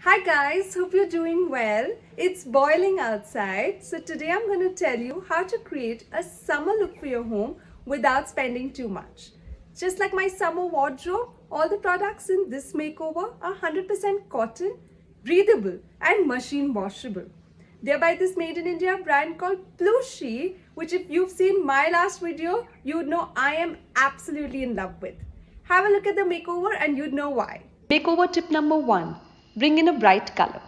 Hi guys, hope you're doing well. It's boiling outside, so today I'm going to tell you how to create a summer look for your home without spending too much. Just like my summer wardrobe, all the products in this makeover are 100% cotton, breathable and machine washable. They're by this made in India brand called Pluchi, which if you've seen my last video, you would know I am absolutely in love with. Have a look at the makeover and you'd know why. Makeover tip number 1. Bring in a bright color.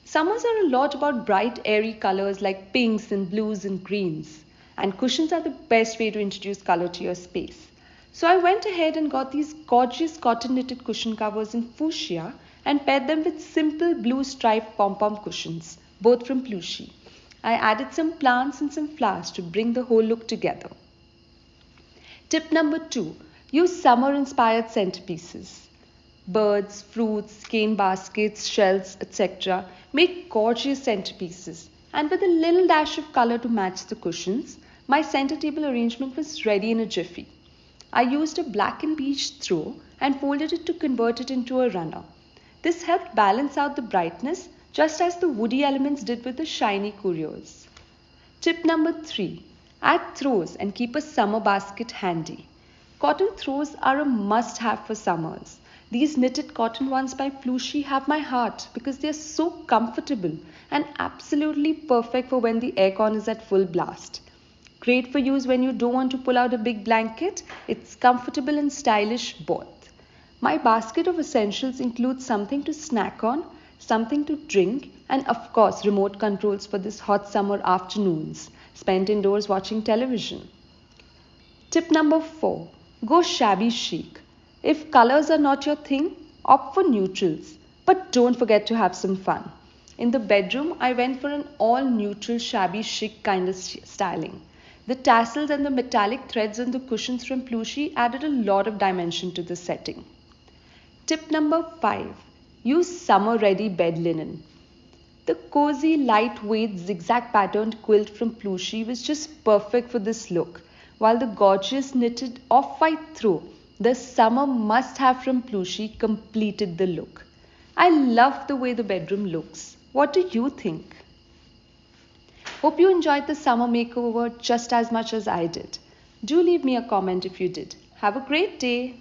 Summers are a lot about bright airy colors like pinks and blues and greens. And cushions are the best way to introduce color to your space. So I went ahead and got these gorgeous cotton knitted cushion covers in fuchsia and paired them with simple blue striped pom-pom cushions, both from Pluchi. I added some plants and some flowers to bring the whole look together. Tip number 2. Use summer inspired centerpieces. Birds, fruits, cane baskets, shells, etc. make gorgeous centerpieces, and with a little dash of color to match the cushions, my center table arrangement was ready in a jiffy. I used a black and beige throw and folded it to convert it into a runner. This helped balance out the brightness just as the woody elements did with the shiny curios. Tip number 3. Add throws and keep a summer basket handy. Cotton throws are a must-have for summers. These knitted cotton ones by Pluchi have my heart because they are so comfortable and absolutely perfect for when the aircon is at full blast. Great for use when you don't want to pull out a big blanket. It's comfortable and stylish both. My basket of essentials includes something to snack on, something to drink, and of course remote controls for this hot summer afternoons spent indoors watching television. Tip number 4. Go shabby chic. If colors are not your thing, opt for neutrals. But don't forget to have some fun. In the bedroom, I went for an all-neutral shabby chic kind of styling. The tassels and the metallic threads on the cushions from Pluchi added a lot of dimension to the setting. Tip number 5. Use summer-ready bed linen. The cozy, lightweight, zigzag patterned quilt from Pluchi was just perfect for this look, while the gorgeous knitted off-white throw, the summer must-have from Pluchi, completed the look. I love the way the bedroom looks. What do you think? Hope you enjoyed the summer makeover just as much as I did. Do leave me a comment if you did. Have a great day.